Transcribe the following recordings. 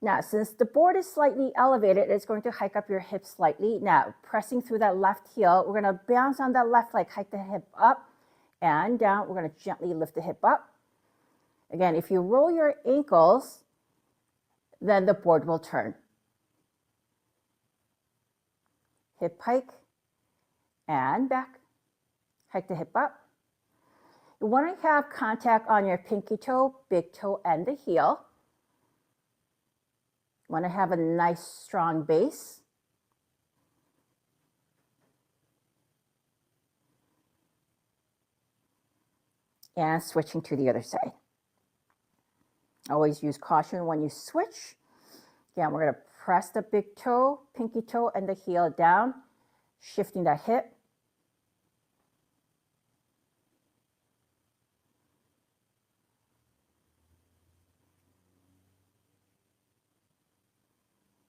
Now, since the board is slightly elevated, it's going to hike up your hips slightly. Now, pressing through that left heel, we're going to bounce on that left leg, hike the hip up and down. We're going to gently lift the hip up. Again, if you roll your ankles, then the board will turn. Hip hike and back. Hike the hip up. You want to have contact on your pinky toe, big toe, and the heel. You want to have a nice strong base. And switching to the other side. Always use caution when you switch. Again, we're going to press the big toe, pinky toe, and the heel down, shifting that hip.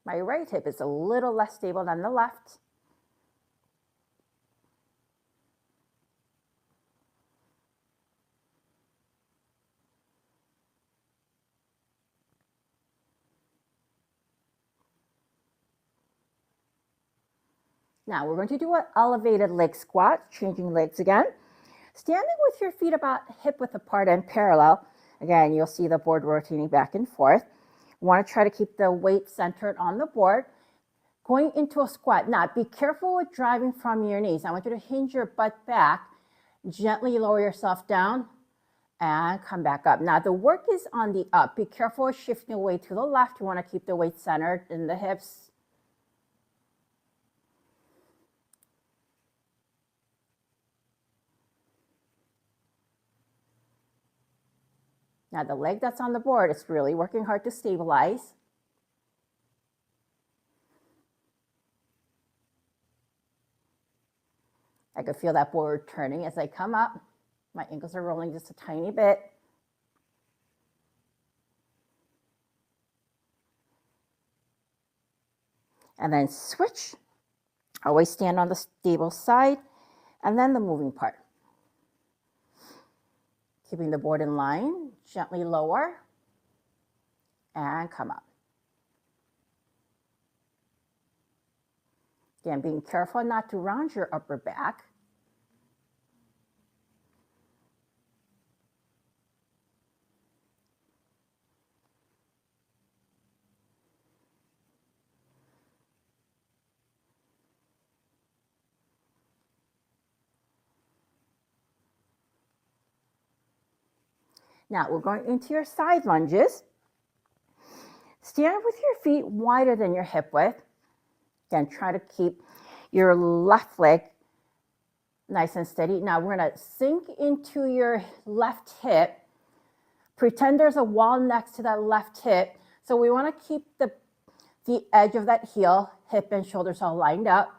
My right hip is a little less stable than the left. Now we're going to do an elevated leg squat, changing legs again. Standing with your feet about hip width apart and parallel. Again, you'll see the board rotating back and forth. You want to try to keep the weight centered on the board. Going into a squat. Now, be careful with driving from your knees. I want you to hinge your butt back, gently lower yourself down, and come back up. Now, the work is on the up. Be careful with shifting away to the left. You want to keep the weight centered in the hips. Now, the leg that's on the board is really working hard to stabilize. I can feel that board turning as I come up. My ankles are rolling just a tiny bit. And then switch. Always stand on the stable side, and then the moving part. Keeping the board in line, gently lower, and come up. Again, being careful not to round your upper back. Now we're going into your side lunges. Stand with your feet wider than your hip width. Again, try to keep your left leg nice and steady. Now we're going to sink into your left hip. Pretend there's a wall next to that left hip. So we want to keep the edge of that heel, hip and shoulders all lined up.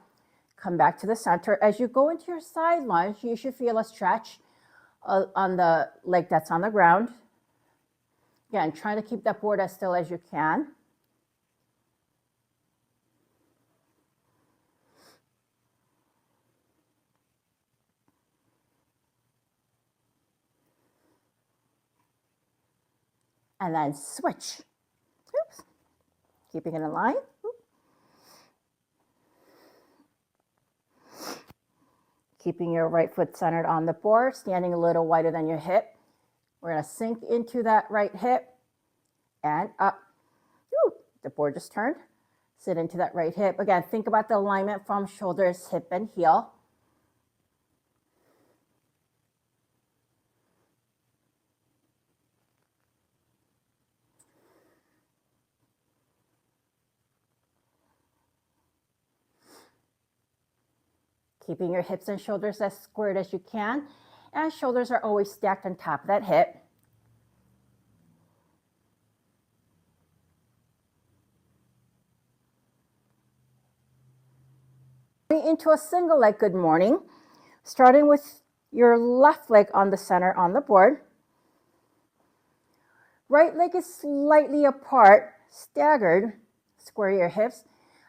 Come back to the center. As you go into your side lunge, you should feel a stretch on the leg that's on the ground. Again, try to keep that board as still as you can. And then switch. Oops. Keeping it in line. Keeping your right foot centered on the board, standing a little wider than your hip. We're going to sink into that right hip and up. Ooh, the board just turned. Sit into that right hip. Again, think about the alignment from shoulders, hip, and heel. Keeping your hips and shoulders as squared as you can. And shoulders are always stacked on top of that hip. Into a single leg good morning, starting with your left leg on the center on the board. Right leg is slightly apart, staggered. Square your hips.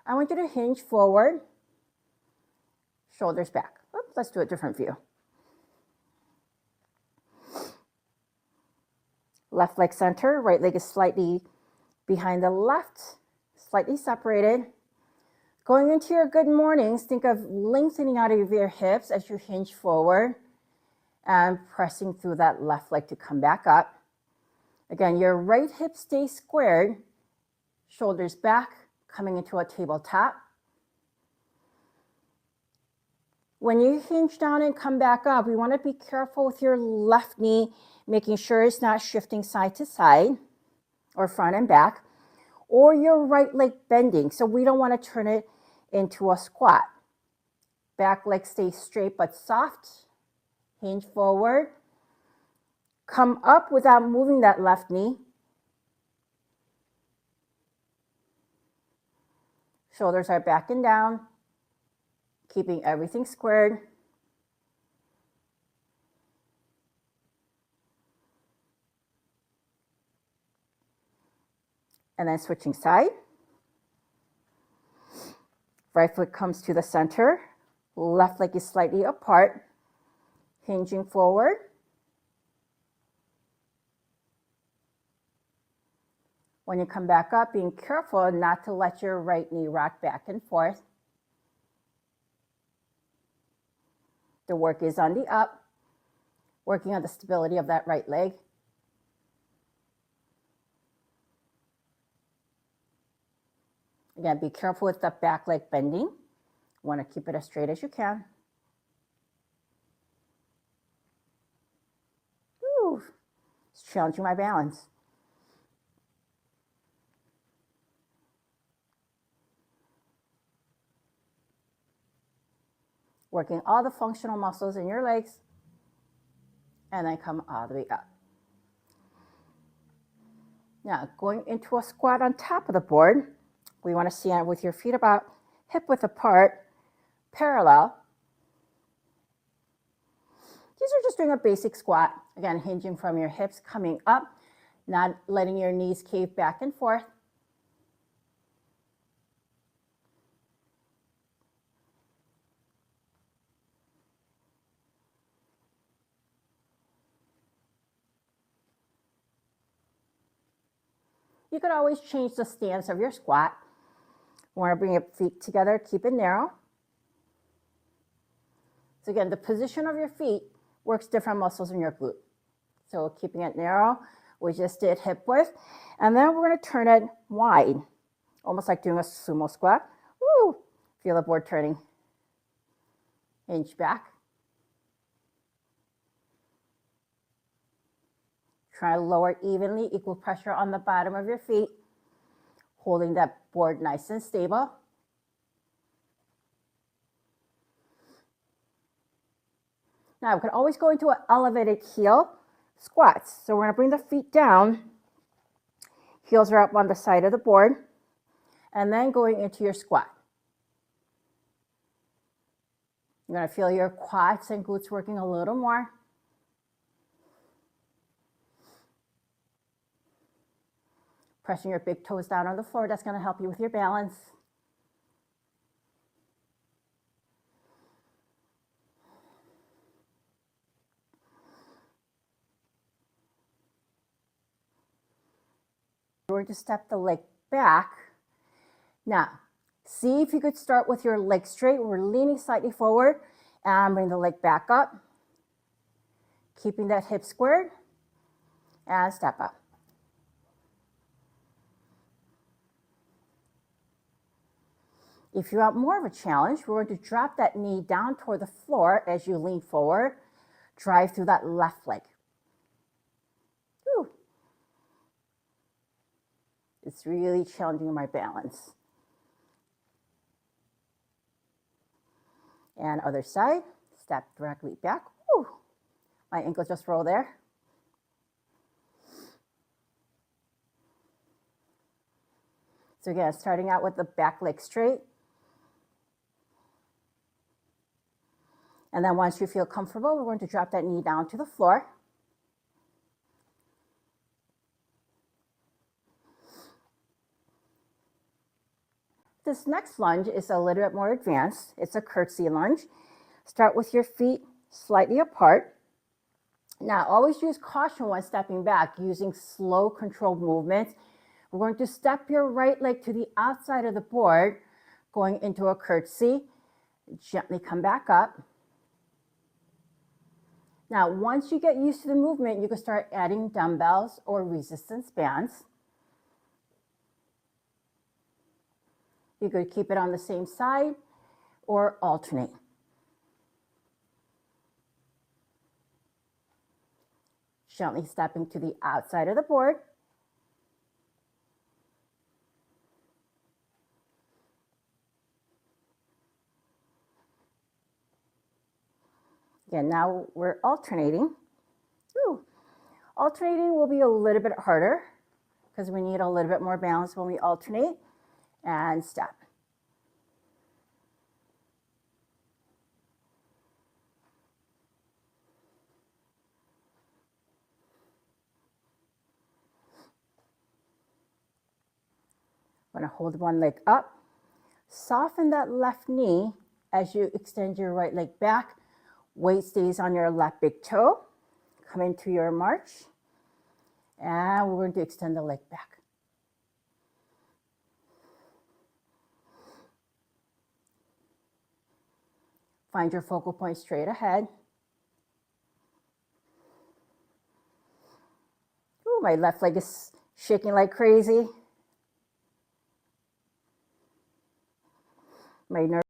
I want you to hinge forward, shoulders back. Oops, let's do a different view. Left leg center, right leg is slightly behind the left, slightly separated. Going into your good mornings, think of lengthening out of your hips as you hinge forward and pressing through that left leg to come back up. Again, your right hip stays squared, shoulders back, coming into a tabletop. When you hinge down and come back up, we want to be careful with your left knee, making sure it's not shifting side to side or front and back, or your right leg bending. So we don't want to turn it into a squat. Back leg stays straight but soft. Hinge forward. Come up without moving that left knee. Shoulders are back and down, keeping everything squared. And then switching side. Right foot comes to the center. Left leg is slightly apart. Hinging forward. When you come back up, being careful not to let your right knee rock back and forth. The work is on the up, working on the stability of that right leg. Again, be careful with the back leg bending. You want to keep it as straight as you can. Ooh, it's challenging my balance. Working all the functional muscles in your legs, and then come all the way up. Now, going into a squat on top of the board, we want to stand with your feet about hip width apart, parallel. These are just doing a basic squat. Again, hinging from your hips, coming up, not letting your knees cave back and forth. You could always change the stance of your squat. You want to bring your feet together, keep it narrow. So again, the position of your feet works different muscles in your glute. So keeping it narrow, we just did hip width. And then we're going to turn it wide, almost like doing a sumo squat. Woo! Feel the board turning. Hinge back. Try to lower evenly, equal pressure on the bottom of your feet, holding that board nice and stable. Now we can always go into an elevated heel squats. So we're going to bring the feet down. Heels are up on the side of the board. And then going into your squat. You're going to feel your quads and glutes working a little more. Pressing your big toes down on the floor, that's going to help you with your balance. We're going to step the leg back. Now, see if you could start with your leg straight. We're leaning slightly forward and bring the leg back up. Keeping that hip squared and step up. If you want more of a challenge, we're going to drop that knee down toward the floor as you lean forward. Drive through that left leg. Whew. It's really challenging my balance. And other side, step directly back. Whew. My ankle just rolled there. So again, starting out with the back leg straight. And then once you feel comfortable, we're going to drop that knee down to the floor. This next lunge is a little bit more advanced. It's a curtsy lunge. Start with your feet slightly apart. Now, always use caution when stepping back, using slow, controlled movements. We're going to step your right leg to the outside of the board, going into a curtsy. Gently come back up. Now, once you get used to the movement, you can start adding dumbbells or resistance bands. You could keep it on the same side or alternate. Gently stepping to the outside of the board. Again, now we're alternating. Ooh. Alternating will be a little bit harder because we need a little bit more balance when we alternate. And step. I'm going to hold one leg up. Soften that left knee as you extend your right leg back. Weight stays on your left big toe. Come into your march. And we're going to extend the leg back. Find your focal point straight ahead. Ooh, my left leg is shaking like crazy. My nerves